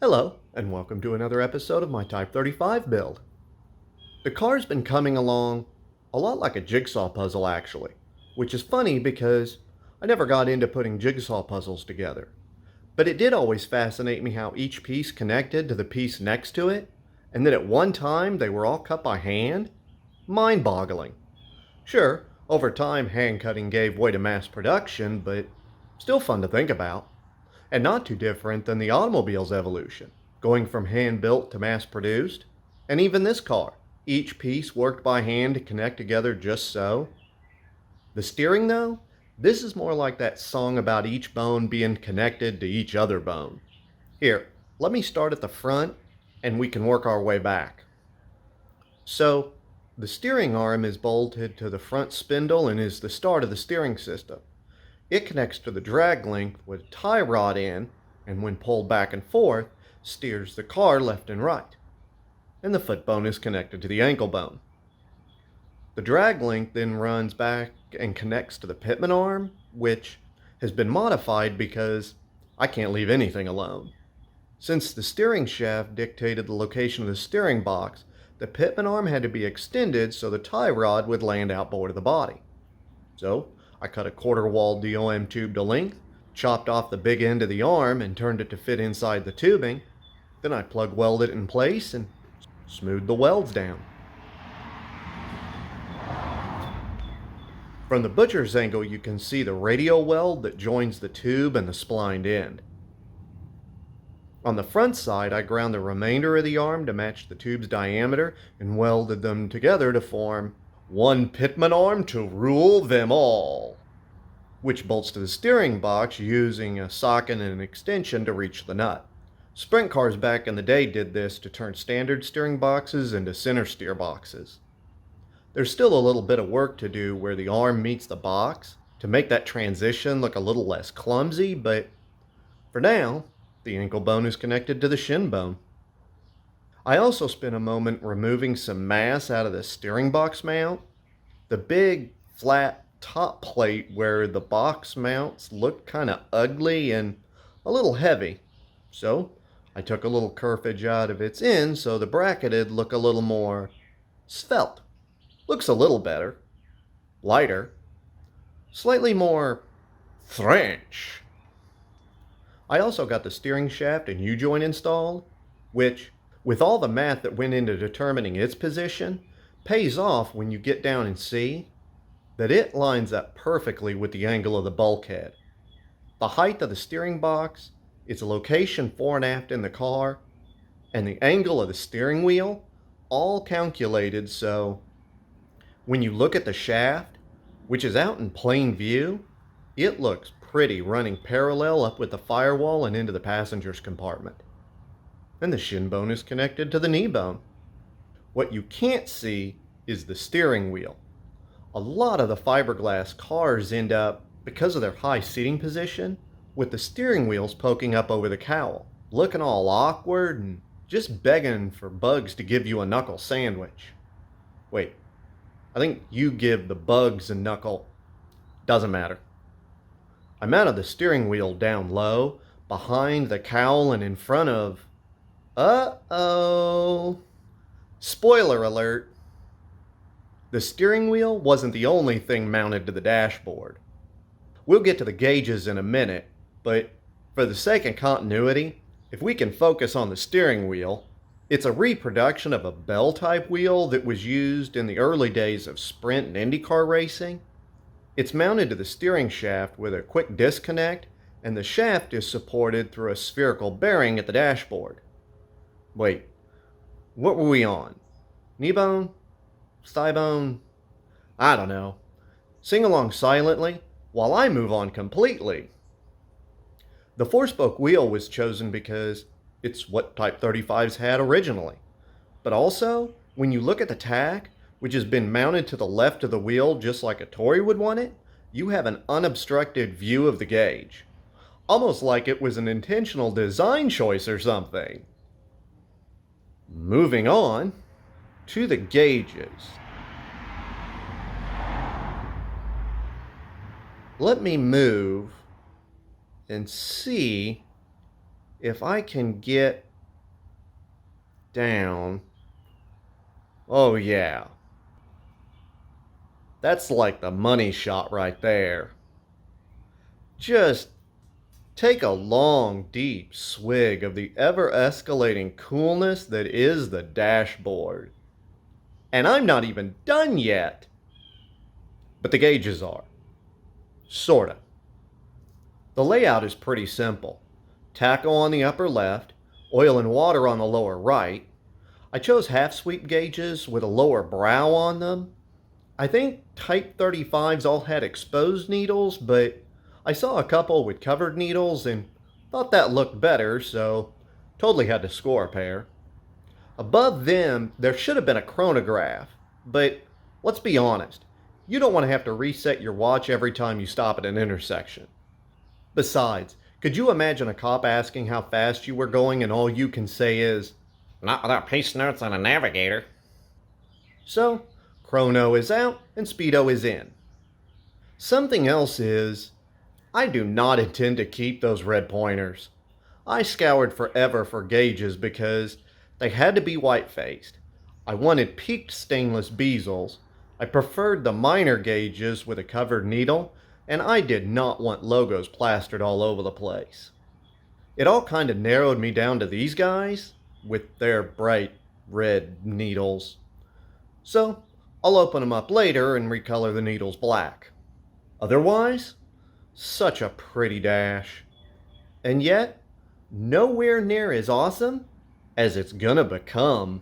Hello, and welcome to another episode of my Type 35 build. The car's been coming along a lot like a jigsaw puzzle, actually, which is funny because I never got into putting jigsaw puzzles together. But it did always fascinate me how each piece connected to the piece next to it, and that at one time they were all cut by hand. Mind-boggling. Sure, over time hand cutting gave way to mass production, but still fun to think about. And not too different than the automobile's evolution, going from hand-built to mass-produced. And even this car, each piece worked by hand to connect together just so. The steering, though, this is more like that song about each bone being connected to each other bone. Here, let me start at the front, and we can work our way back. So, the steering arm is bolted to the front spindle and is the start of the steering system. It connects to the drag link with a tie rod in, and when pulled back and forth, steers the car left and right. And the foot bone is connected to the ankle bone. The drag link then runs back and connects to the pitman arm, which has been modified because I can't leave anything alone. Since the steering shaft dictated the location of the steering box, the pitman arm had to be extended so the tie rod would land outboard of the body. So, I cut a quarter-wall DOM tube to length, chopped off the big end of the arm and turned it to fit inside the tubing. Then I plug welded it in place and smoothed the welds down. From the butcher's angle, you can see the radial weld that joins the tube and the splined end. On the front side, I ground the remainder of the arm to match the tube's diameter and welded them together to form one pitman arm to rule them all, which bolts to the steering box using a socket and an extension to reach the nut. Sprint cars back in the day did this to turn standard steering boxes into center steer boxes. There's still a little bit of work to do where the arm meets the box to make that transition look a little less clumsy, but for now, the ankle bone is connected to the shin bone. I also spent a moment removing some mass out of the steering box mount. The big, flat top plate where the box mounts looked kind of ugly and a little heavy. So, I took a little kerfage out of its end so the bracket'd look a little more svelte. Looks a little better. Lighter. Slightly more French. I also got the steering shaft and U-joint installed, which, with all the math that went into determining its position, pays off when you get down and see that it lines up perfectly with the angle of the bulkhead. The height of the steering box, its location fore and aft in the car, and the angle of the steering wheel, all calculated so when you look at the shaft, which is out in plain view, it looks pretty running parallel up with the firewall and into the passenger's compartment. And the shin bone is connected to the knee bone. What you can't see is the steering wheel. A lot of the fiberglass cars end up, because of their high seating position, with the steering wheels poking up over the cowl, looking all awkward and just begging for bugs to give you a knuckle sandwich. Wait, I think you give the bugs a knuckle. Doesn't matter. I mounted the steering wheel down low, behind the cowl and in front of... Uh-oh. Spoiler alert. The steering wheel wasn't the only thing mounted to the dashboard. We'll get to the gauges in a minute, but for the sake of continuity, if we can focus on the steering wheel, it's a reproduction of a bell-type wheel that was used in the early days of sprint and IndyCar racing. It's mounted to the steering shaft with a quick disconnect, and the shaft is supported through a spherical bearing at the dashboard. Wait, what were we on? Knee bone? Thigh bone? I don't know. Sing along silently while I move on completely. The four-spoke wheel was chosen because it's what Type 35s had originally. But also, when you look at the tack, which has been mounted to the left of the wheel just like a Tory would want it, you have an unobstructed view of the gauge. Almost like it was an intentional design choice or something. Moving on to the gauges. Let me move and see if I can get down. Oh yeah, that's like the money shot right there. Just take a long, deep swig of the ever-escalating coolness that is the dashboard. And I'm not even done yet. But the gauges are. Sorta. The layout is pretty simple. Tacho on the upper left, oil and water on the lower right. I chose half-sweep gauges with a lower brow on them. I think Type 35s all had exposed needles, but I saw a couple with covered needles and thought that looked better, so totally had to score a pair. Above them, there should have been a chronograph, but let's be honest, you don't want to have to reset your watch every time you stop at an intersection. Besides, could you imagine a cop asking how fast you were going and all you can say is, Not without pace notes on a navigator. so, chrono is out and speedo is in. Something else is, I do not intend to keep those red pointers. I scoured forever for gauges because they had to be white-faced. I wanted peaked stainless bezels. I preferred the minor gauges with a covered needle, and I did not want logos plastered all over the place. It all kind of narrowed me down to these guys with their bright red needles. So, I'll open them up later and recolor the needles black. Otherwise, such a pretty dash. And yet, nowhere near as awesome as it's gonna become.